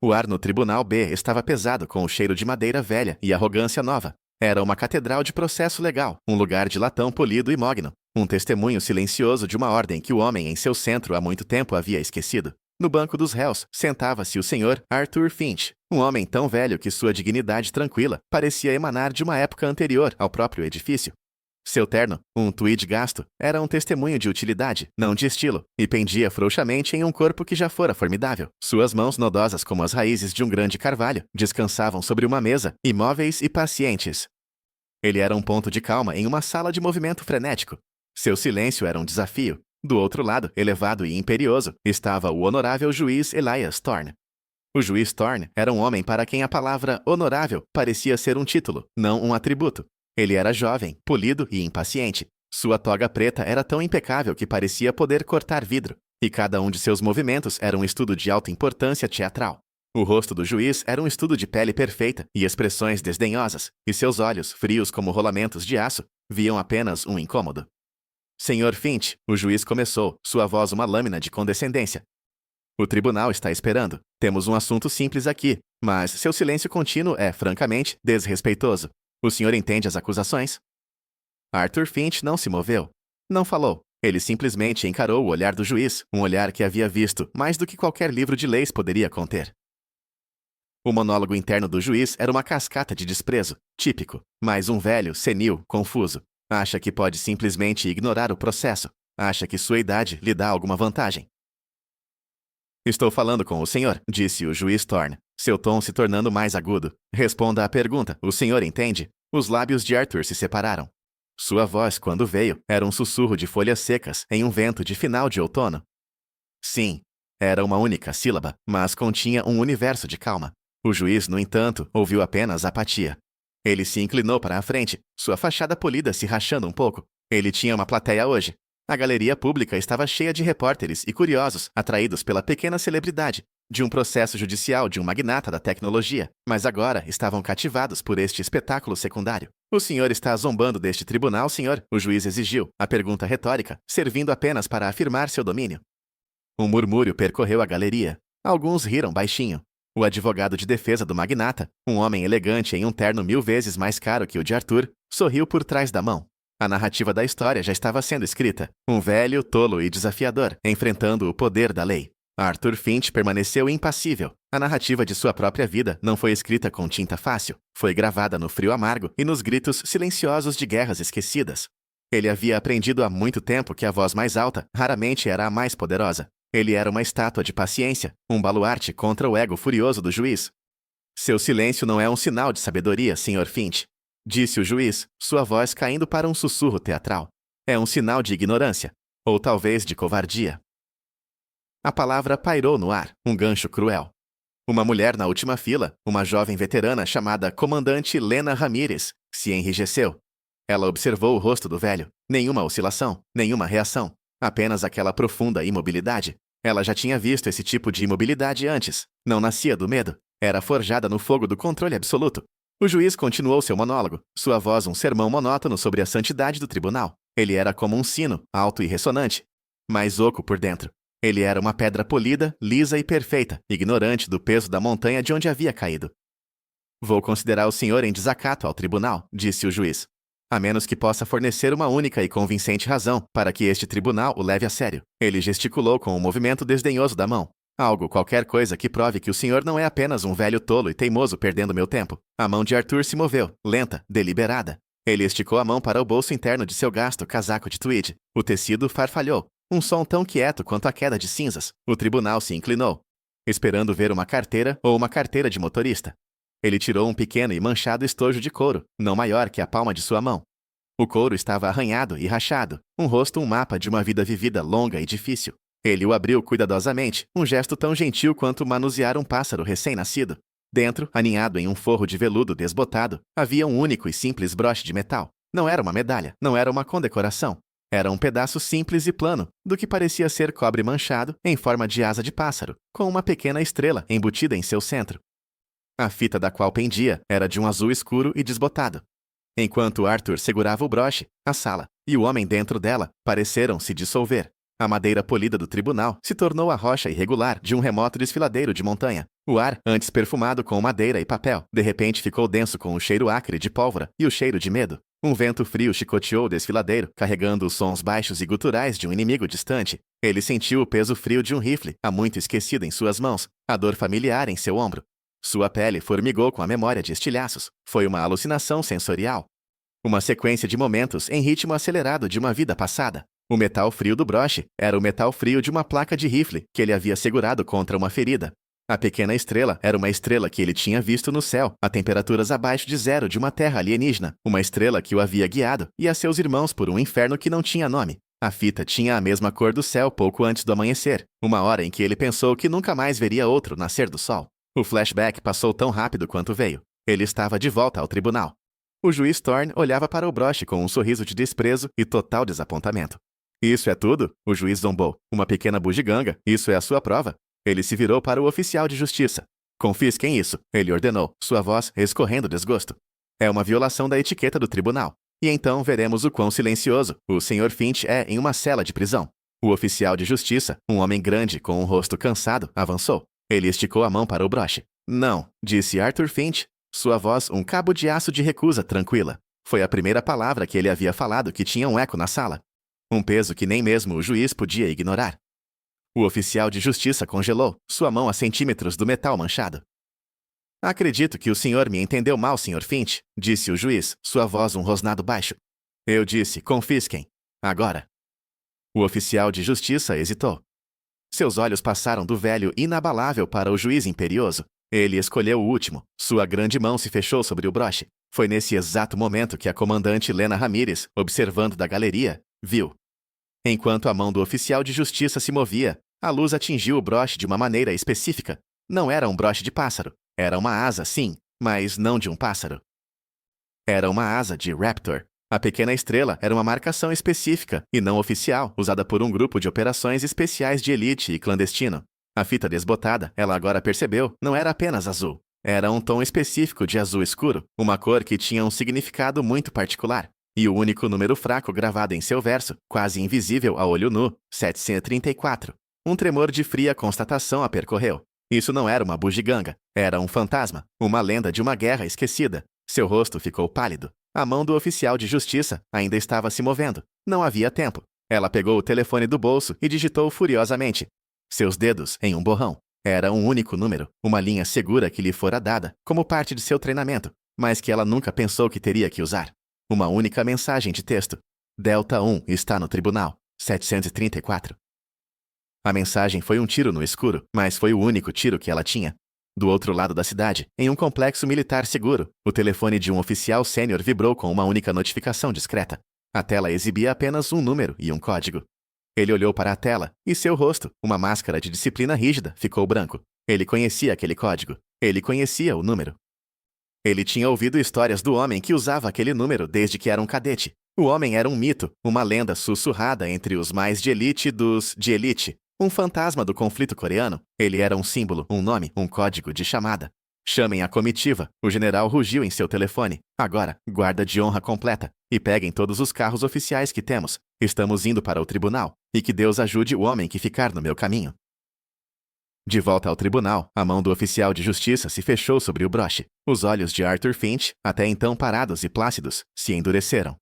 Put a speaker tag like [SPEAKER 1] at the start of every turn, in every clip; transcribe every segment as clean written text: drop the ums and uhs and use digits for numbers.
[SPEAKER 1] O ar no Tribunal B estava pesado com o cheiro de madeira velha e arrogância nova. Era uma catedral de processo legal, um lugar de latão polido e mogno, um testemunho silencioso de uma ordem que o homem em seu centro há muito tempo havia esquecido. No banco dos réus, sentava-se o senhor Arthur Finch, um homem tão velho que sua dignidade tranquila parecia emanar de uma época anterior ao próprio edifício. Seu terno, um tweed gasto, era um testemunho de utilidade, não de estilo, e pendia frouxamente em um corpo que já fora formidável. Suas mãos nodosas como as raízes de um grande carvalho descansavam sobre uma mesa, imóveis e pacientes. Ele era um ponto de calma em uma sala de movimento frenético. Seu silêncio era um desafio. Do outro lado, elevado e imperioso, estava o honorável juiz Elias Thorne. O juiz Thorne era um homem para quem a palavra honorável parecia ser um título, não um atributo. Ele era jovem, polido e impaciente. Sua toga preta era tão impecável que parecia poder cortar vidro, e cada um de seus movimentos era um estudo de alta importância teatral. O rosto do juiz era um estudo de pele perfeita e expressões desdenhosas, e seus olhos, frios como rolamentos de aço, viam apenas um incômodo. Senhor Finch, o juiz começou, sua voz uma lâmina de condescendência. O tribunal está esperando. Temos um assunto simples aqui, mas seu silêncio contínuo é, francamente, desrespeitoso. O senhor entende as acusações? Arthur Finch não se moveu. Não falou. Ele simplesmente encarou o olhar do juiz, um olhar que havia visto mais do que qualquer livro de leis poderia conter. O monólogo interno do juiz era uma cascata de desprezo, típico, mas um velho, senil, confuso. Acha que pode simplesmente ignorar o processo. Acha que sua idade lhe dá alguma vantagem. Estou falando com o senhor, disse o juiz Thorne, seu tom se tornando mais agudo. Responda à pergunta. O senhor entende? Os lábios de Arthur se separaram. Sua voz, quando veio, era um sussurro de folhas secas em um vento de final de outono. Sim. Era uma única sílaba, mas continha um universo de calma. O juiz, no entanto, ouviu apenas apatia. Ele se inclinou para a frente, sua fachada polida se rachando um pouco. Ele tinha uma plateia hoje. A galeria pública estava cheia de repórteres e curiosos, atraídos pela pequena celebridade de um processo judicial de um magnata da tecnologia, mas agora estavam cativados por este espetáculo secundário. O senhor está zombando deste tribunal, senhor? O juiz exigiu, a pergunta retórica, servindo apenas para afirmar seu domínio. Um murmúrio percorreu a galeria. Alguns riram baixinho. O advogado de defesa do magnata, um homem elegante em um terno 1000 vezes mais caro que o de Arthur, sorriu por trás da mão. A narrativa da história já estava sendo escrita. Um velho, tolo e desafiador, enfrentando o poder da lei. Arthur Finch permaneceu impassível. A narrativa de sua própria vida não foi escrita com tinta fácil. Foi gravada no frio amargo e nos gritos silenciosos de guerras esquecidas. Ele havia aprendido há muito tempo que a voz mais alta raramente era a mais poderosa. Ele era uma estátua de paciência, um baluarte contra o ego furioso do juiz. Seu silêncio não é um sinal de sabedoria, Sr. Finch, disse o juiz, sua voz caindo para um sussurro teatral. É um sinal de ignorância, ou talvez de covardia. A palavra pairou no ar, um gancho cruel. Uma mulher na última fila, uma jovem veterana chamada Comandante Lena Ramírez, se enrijeceu. Ela observou o rosto do velho. Nenhuma oscilação, nenhuma reação. Apenas aquela profunda imobilidade. Ela já tinha visto esse tipo de imobilidade antes. Não nascia do medo. Era forjada no fogo do controle absoluto. O juiz continuou seu monólogo, sua voz um sermão monótono sobre a santidade do tribunal. Ele era como um sino, alto e ressonante, mas oco por dentro. Ele era uma pedra polida, lisa e perfeita, ignorante do peso da montanha de onde havia caído. Vou considerar o senhor em desacato ao tribunal, disse o juiz. A menos que possa fornecer uma única e convincente razão para que este tribunal o leve a sério. Ele gesticulou com um movimento desdenhoso da mão. Algo, qualquer coisa que prove que o senhor não é apenas um velho tolo e teimoso perdendo meu tempo. A mão de Arthur se moveu, lenta, deliberada. Ele esticou a mão para o bolso interno de seu gasto casaco de tweed. O tecido farfalhou. Um som tão quieto quanto a queda de cinzas. O tribunal se inclinou, esperando ver uma carteira ou uma carteira de motorista. Ele tirou um pequeno e manchado estojo de couro, não maior que a palma de sua mão. O couro estava arranhado e rachado, um rosto um mapa de uma vida vivida longa e difícil. Ele o abriu cuidadosamente, um gesto tão gentil quanto manusear um pássaro recém-nascido. Dentro, aninhado em um forro de veludo desbotado, havia um único e simples broche de metal. Não era uma medalha, não era uma condecoração. Era um pedaço simples e plano, do que parecia ser cobre manchado, em forma de asa de pássaro, com uma pequena estrela embutida em seu centro. A fita da qual pendia era de um azul escuro e desbotado. Enquanto Arthur segurava o broche, a sala e o homem dentro dela pareceram se dissolver. A madeira polida do tribunal se tornou a rocha irregular de um remoto desfiladeiro de montanha. O ar, antes perfumado com madeira e papel, de repente ficou denso com o cheiro acre de pólvora e o cheiro de medo. Um vento frio chicoteou o desfiladeiro, carregando os sons baixos e guturais de um inimigo distante. Ele sentiu o peso frio de um rifle, há muito esquecido em suas mãos, a dor familiar em seu ombro. Sua pele formigou com a memória de estilhaços. Foi uma alucinação sensorial. Uma sequência de momentos em ritmo acelerado de uma vida passada. O metal frio do broche era o metal frio de uma placa de rifle que ele havia segurado contra uma ferida. A pequena estrela era uma estrela que ele tinha visto no céu, a temperaturas abaixo de zero de uma terra alienígena, uma estrela que o havia guiado e a seus irmãos por um inferno que não tinha nome. A fita tinha a mesma cor do céu pouco antes do amanhecer, uma hora em que ele pensou que nunca mais veria outro nascer do sol. O flashback passou tão rápido quanto veio. Ele estava de volta ao tribunal. O juiz Thorne olhava para o broche com um sorriso de desprezo e total desapontamento. Isso é tudo? O juiz zombou. Uma pequena bugiganga? Isso é a sua prova? Ele se virou para o oficial de justiça. Confisquem isso, ele ordenou, sua voz escorrendo desgosto. É uma violação da etiqueta do tribunal. E então veremos o quão silencioso o Sr. Finch é em uma cela de prisão. O oficial de justiça, um homem grande com um rosto cansado, avançou. Ele esticou a mão para o broche. Não, disse Arthur Finch. Sua voz um cabo de aço de recusa tranquila. Foi a primeira palavra que ele havia falado que tinha um eco na sala. Um peso que nem mesmo o juiz podia ignorar. O oficial de justiça congelou, sua mão a centímetros do metal manchado. Acredito que o senhor me entendeu mal, Sr. Finch, disse o juiz, sua voz um rosnado baixo. Eu disse, confisquem. Agora. O oficial de justiça hesitou. Seus olhos passaram do velho inabalável para o juiz imperioso. Ele escolheu o último. Sua grande mão se fechou sobre o broche. Foi nesse exato momento que a comandante Lena Ramírez, observando da galeria, viu. Enquanto a mão do oficial de justiça se movia, a luz atingiu o broche de uma maneira específica. Não era um broche de pássaro. Era uma asa, sim, mas não de um pássaro. Era uma asa de Raptor. A pequena estrela era uma marcação específica e não oficial, usada por um grupo de operações especiais de elite e clandestino. A fita desbotada, ela agora percebeu, não era apenas azul. Era um tom específico de azul escuro, uma cor que tinha um significado muito particular. E o único número fraco gravado em seu verso, quase invisível a olho nu, 734. Um tremor de fria constatação a percorreu. Isso não era uma bugiganga, era um fantasma, uma lenda de uma guerra esquecida. Seu rosto ficou pálido. A mão do oficial de justiça ainda estava se movendo. Não havia tempo. Ela pegou o telefone do bolso e digitou furiosamente. Seus dedos em um borrão. Era um único número, uma linha segura que lhe fora dada, como parte de seu treinamento, mas que ela nunca pensou que teria que usar. Uma única mensagem de texto. Delta 1 está no tribunal. 734. A mensagem foi um tiro no escuro, mas foi o único tiro que ela tinha. Do outro lado da cidade, em um complexo militar seguro, o telefone de um oficial sênior vibrou com uma única notificação discreta. A tela exibia apenas um número e um código. Ele olhou para a tela, e seu rosto, uma máscara de disciplina rígida, ficou branco. Ele conhecia aquele código. Ele conhecia o número. Ele tinha ouvido histórias do homem que usava aquele número desde que era um cadete. O homem era um mito, uma lenda sussurrada entre os mais de elite dos de elite. Um fantasma do conflito coreano. Ele era um símbolo, um nome, um código de chamada. Chamem a comitiva. O general rugiu em seu telefone. Agora, guarda de honra completa. E peguem todos os carros oficiais que temos. Estamos indo para o tribunal. E que Deus ajude o homem que ficar no meu caminho. De volta ao tribunal, a mão do oficial de justiça se fechou sobre o broche. Os olhos de Arthur Finch, até então parados e plácidos, se endureceram.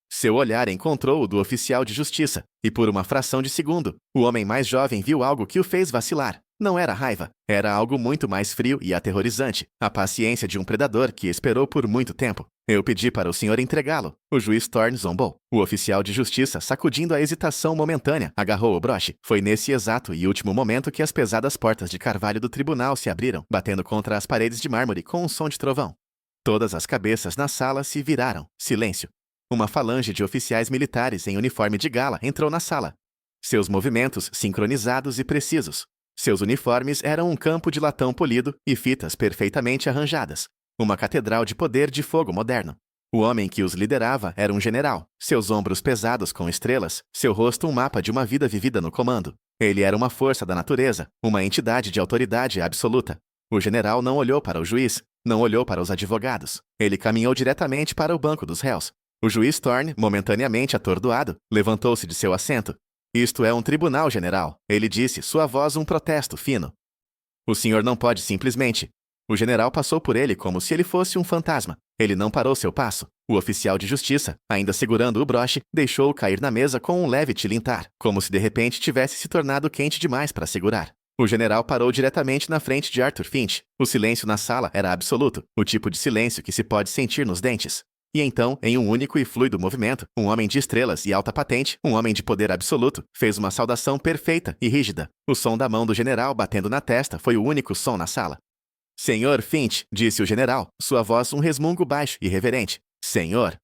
[SPEAKER 1] Seu olhar encontrou o do oficial de justiça, e por uma fração de segundo, o homem mais jovem viu algo que o fez vacilar. Não era raiva, era algo muito mais frio e aterrorizante, a paciência de um predador que esperou por muito tempo. Eu pedi para o senhor entregá-lo. O juiz Thorne zombou. O oficial de justiça, sacudindo a hesitação momentânea, agarrou o broche. Foi nesse exato e último momento que as pesadas portas de carvalho do tribunal se abriram, batendo contra as paredes de mármore com um som de trovão. Todas as cabeças na sala se viraram. Silêncio. Uma falange de oficiais militares em uniforme de gala entrou na sala. Seus movimentos sincronizados e precisos. Seus uniformes eram um campo de latão polido e fitas perfeitamente arranjadas. Uma catedral de poder de fogo moderno. O homem que os liderava era um general, seus ombros pesados com estrelas, seu rosto um mapa de uma vida vivida no comando. Ele era uma força da natureza, uma entidade de autoridade absoluta. O general não olhou para o juiz, não olhou para os advogados. Ele caminhou diretamente para o banco dos réus. O juiz Thorne, momentaneamente atordoado, levantou-se de seu assento. Isto é um tribunal, general, ele disse, sua voz um protesto fino. O senhor não pode simplesmente. O general passou por ele como se ele fosse um fantasma. Ele não parou seu passo. O oficial de justiça, ainda segurando o broche, deixou-o cair na mesa com um leve tilintar, como se de repente tivesse se tornado quente demais para segurar. O general parou diretamente na frente de Arthur Finch. O silêncio na sala era absoluto, o tipo de silêncio que se pode sentir nos dentes. E então, em um único e fluido movimento, um homem de estrelas e alta patente, um homem de poder absoluto, fez uma saudação perfeita e rígida. O som da mão do general batendo na testa foi o único som na sala. Senhor Finch, disse o general, sua voz um resmungo baixo e reverente. Senhor.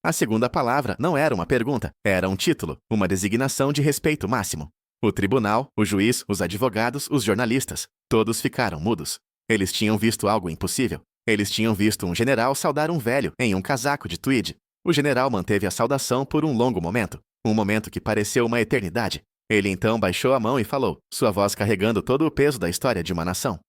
[SPEAKER 1] A segunda palavra não era uma pergunta, era um título, uma designação de respeito máximo. O tribunal, o juiz, os advogados, os jornalistas, todos ficaram mudos. Eles tinham visto algo impossível. Eles tinham visto um general saudar um velho em um casaco de tweed. O general manteve a saudação por um longo momento, um momento que pareceu uma eternidade. Ele então baixou a mão e falou, sua voz carregando todo o peso da história de uma nação.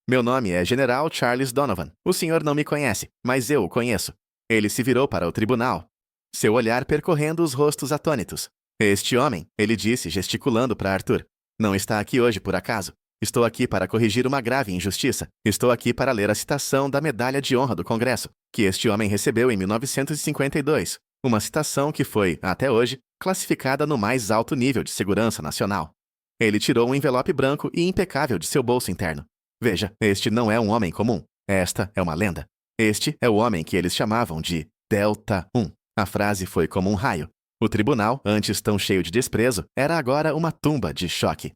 [SPEAKER 1] Meu nome é General Charles Donovan. O senhor não me conhece, mas eu o conheço. Ele se virou para o tribunal, seu olhar percorrendo os rostos atônitos. Este homem, ele disse, gesticulando para Arthur, não está aqui hoje por acaso. Estou aqui para corrigir uma grave injustiça. Estou aqui para ler a citação da Medalha de Honra do Congresso, que este homem recebeu em 1952. Uma citação que foi, até hoje, classificada no mais alto nível de segurança nacional. Ele tirou um envelope branco e impecável de seu bolso interno. Veja, este não é um homem comum. Esta é uma lenda. Este é o homem que eles chamavam de Delta 1. A frase foi como um raio. O tribunal, antes tão cheio de desprezo, era agora uma tumba de choque.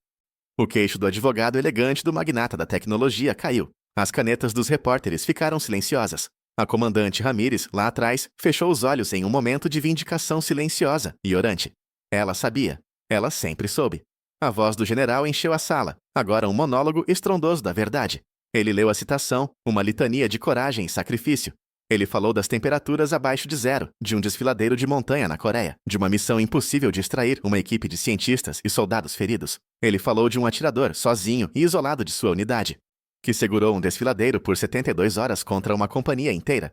[SPEAKER 1] O queixo do advogado elegante do magnata da tecnologia caiu. As canetas dos repórteres ficaram silenciosas. A comandante Ramírez, lá atrás, fechou os olhos em um momento de vindicação silenciosa e orante. Ela sabia. Ela sempre soube. A voz do general encheu a sala, agora um monólogo estrondoso da verdade. Ele leu a citação, uma litania de coragem e sacrifício. Ele falou das temperaturas abaixo de zero, de um desfiladeiro de montanha na Coreia, de uma missão impossível de extrair uma equipe de cientistas e soldados feridos. Ele falou de um atirador, sozinho e isolado de sua unidade, que segurou um desfiladeiro por 72 horas contra uma companhia inteira.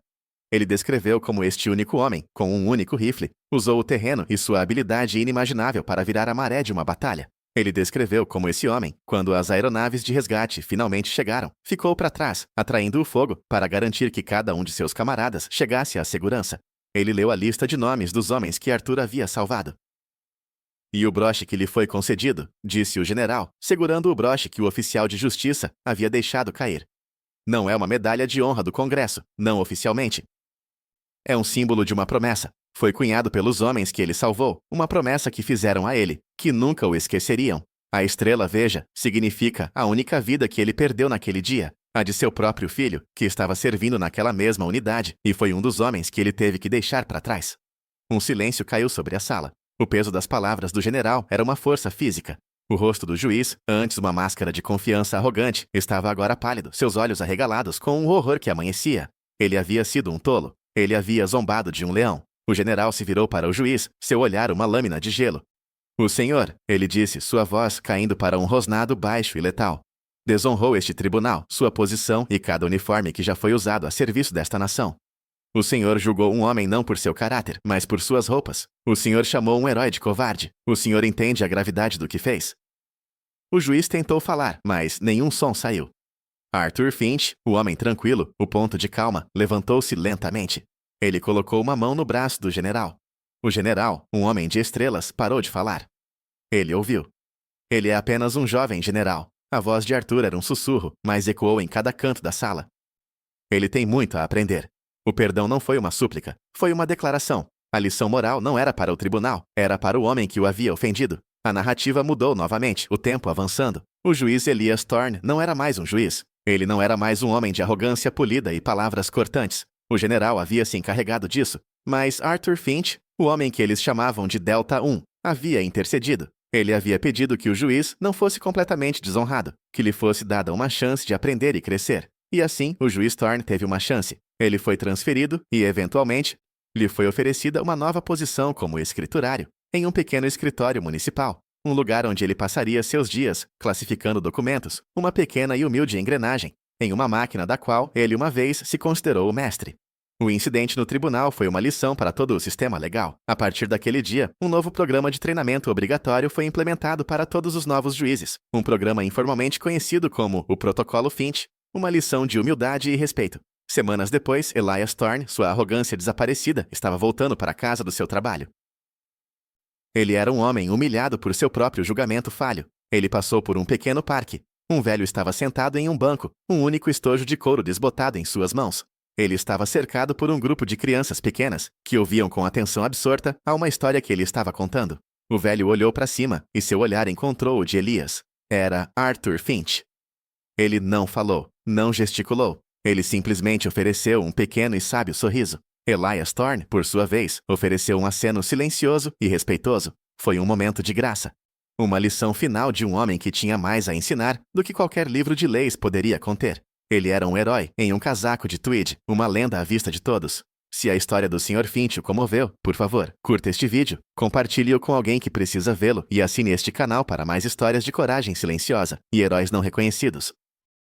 [SPEAKER 1] Ele descreveu como este único homem, com um único rifle, usou o terreno e sua habilidade inimaginável para virar a maré de uma batalha. Ele descreveu como esse homem, quando as aeronaves de resgate finalmente chegaram, ficou para trás, atraindo o fogo para garantir que cada um de seus camaradas chegasse à segurança. Ele leu a lista de nomes dos homens que Arthur havia salvado. E o broche que lhe foi concedido, disse o general, segurando o broche que o oficial de justiça havia deixado cair. Não é uma medalha de honra do Congresso, não oficialmente. É um símbolo de uma promessa. Foi cunhado pelos homens que ele salvou, uma promessa que fizeram a ele, que nunca o esqueceriam. A estrela, veja, significa a única vida que ele perdeu naquele dia, a de seu próprio filho, que estava servindo naquela mesma unidade, e foi um dos homens que ele teve que deixar para trás. Um silêncio caiu sobre a sala. O peso das palavras do general era uma força física. O rosto do juiz, antes uma máscara de confiança arrogante, estava agora pálido, seus olhos arregalados com um horror que amanhecia. Ele havia sido um tolo. Ele havia zombado de um leão. O general se virou para o juiz, seu olhar uma lâmina de gelo. O senhor, ele disse, sua voz caindo para um rosnado baixo e letal, desonrou este tribunal, sua posição e cada uniforme que já foi usado a serviço desta nação. O senhor julgou um homem não por seu caráter, mas por suas roupas. O senhor chamou um herói de covarde. O senhor entende a gravidade do que fez? O juiz tentou falar, mas nenhum som saiu. Arthur Finch, o homem tranquilo, o ponto de calma, levantou-se lentamente. Ele colocou uma mão no braço do general. O general, um homem de estrelas, parou de falar. Ele ouviu. Ele é apenas um jovem general. A voz de Arthur era um sussurro, mas ecoou em cada canto da sala. Ele tem muito a aprender. O perdão não foi uma súplica, foi uma declaração. A lição moral não era para o tribunal, era para o homem que o havia ofendido. A narrativa mudou novamente, o tempo avançando. O juiz Elias Thorne não era mais um juiz. Ele não era mais um homem de arrogância polida e palavras cortantes. O general havia se encarregado disso, mas Arthur Finch, o homem que eles chamavam de Delta 1, havia intercedido. Ele havia pedido que o juiz não fosse completamente desonrado, que lhe fosse dada uma chance de aprender e crescer. E assim, o juiz Thorne teve uma chance. Ele foi transferido e, eventualmente, lhe foi oferecida uma nova posição como escriturário, em um pequeno escritório municipal, um lugar onde ele passaria seus dias classificando documentos, uma pequena e humilde engrenagem, em uma máquina da qual ele uma vez se considerou o mestre. O incidente no tribunal foi uma lição para todo o sistema legal. A partir daquele dia, um novo programa de treinamento obrigatório foi implementado para todos os novos juízes. Um programa informalmente conhecido como o Protocolo Finch, uma lição de humildade e respeito. Semanas depois, Elias Thorne, sua arrogância desaparecida, estava voltando para a casa do seu trabalho. Ele era um homem humilhado por seu próprio julgamento falho. Ele passou por um pequeno parque. Um velho estava sentado em um banco, um único estojo de couro desbotado em suas mãos. Ele estava cercado por um grupo de crianças pequenas, que ouviam com atenção absorta a uma história que ele estava contando. O velho olhou para cima, e seu olhar encontrou o de Elias. Era Arthur Finch. Ele não falou, não gesticulou. Ele simplesmente ofereceu um pequeno e sábio sorriso. Elias Thorne, por sua vez, ofereceu um aceno silencioso e respeitoso. Foi um momento de graça. Uma lição final de um homem que tinha mais a ensinar do que qualquer livro de leis poderia conter. Ele era um herói em um casaco de tweed, uma lenda à vista de todos. Se a história do Sr. Finch o comoveu, por favor, curta este vídeo, compartilhe-o com alguém que precisa vê-lo e assine este canal para mais histórias de coragem silenciosa e heróis não reconhecidos.